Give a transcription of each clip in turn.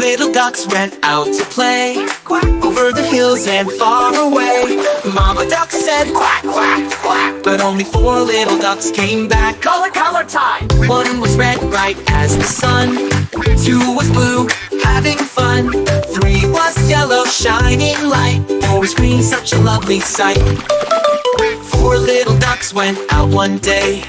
little ducks went out to play, quack, over the hills and far away. Mama duck said quack, quack, quack, but only 4 little ducks came back. Color, color time! 1 was red, bright as the sun. 2 was blue, having fun. 3 was yellow, shining light. 4 was green, such a lovely sight. 4 little ducks went out one day,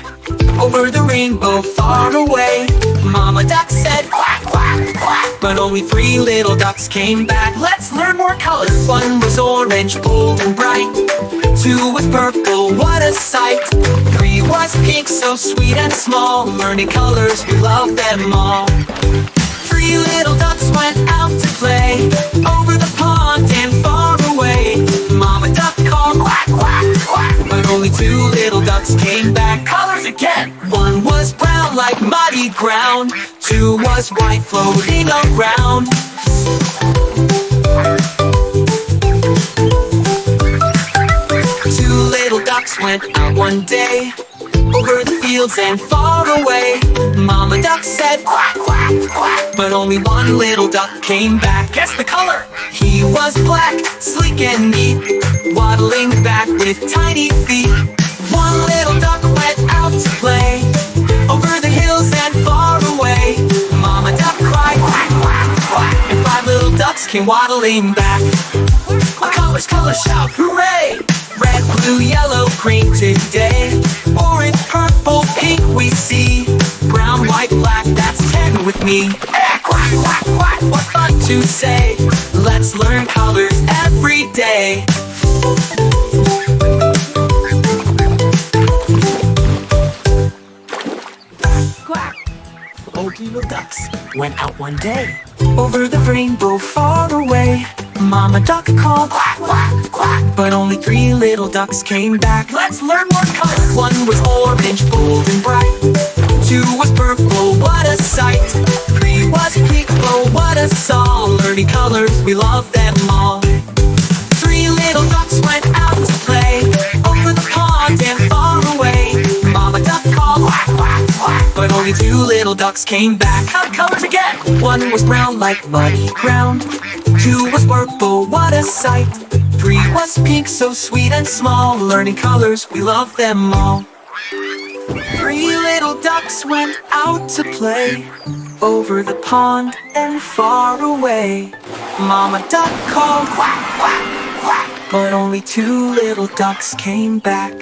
over the rainbow far away. Mama duck said quack, quack, quack, but only 3 little ducks came back. Let's learn more colors. 1 was orange, bold and bright. 2 was purple, what a sight. 3 was pink, so sweet and small. Learning colors, we love them all. 3 little ducks went out to play, over the pond and far away. Mama duck called quack, quack, quack, but only 2 little ducks came back. Colors again! 1 was brown like muddy ground. 2 was white floating around. 2 little ducks went out one day, over the fields and far away. Mama duck said quack, quack, quack, but only 1 little duck came back. Guess the color! He was black, sleek and neat, waddling back with tiny feet. 1 little duck went out to play, over the hills and far away. Mama duck cried quack, quack, quack, and 5 little ducks came waddling back. Colors, colors, shout hooray! Red, blue, yellow, green today. Orange, purple, pink we see. Brown, white, black, that's 10 with me. Quack, quack, quack, what fun to say. Let's learn colors every day. Quack! 4 little ducks went out one day, over the rainbow far away. Mama duck called quack, quack, quack, but only 3 little ducks came back. Let's learn more colors. 1 was orange, bold and bright. 2 was purple, what a sight. 3 was pink, oh what a song. Learning colors, we love them all. 3 little ducks went out to play, over the pond and far away. Mama duck called quack, quack, quack, but only 2 little ducks came back. Count colors again! 1 was brown like muddy ground. 2 was purple, what a sight. 3 was pink, so sweet and small. Learning colors, we love them all. 3 little ducks went out to play, over the pond and far away. Mama duck called quack, quack, quack, but only 2 little ducks came back.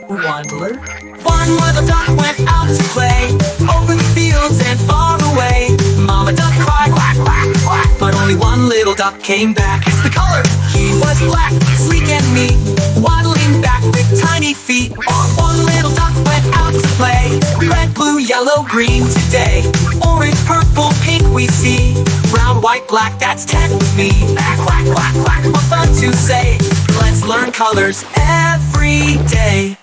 Waddler. 1 little duck went out to play, over the fields and far away. Mama duck cried quack, quack, quack, but only 1 little duck came back. It's the color! He was black, sleek and neat, waddling back with tiny feet. 1 little duck went out to play, red, blue, yellow, green today. Orange, purple, pink we see. Brown, white, black, that's 10 with me. Quack, quack, quack, what fun to say. Let's learn colors every day.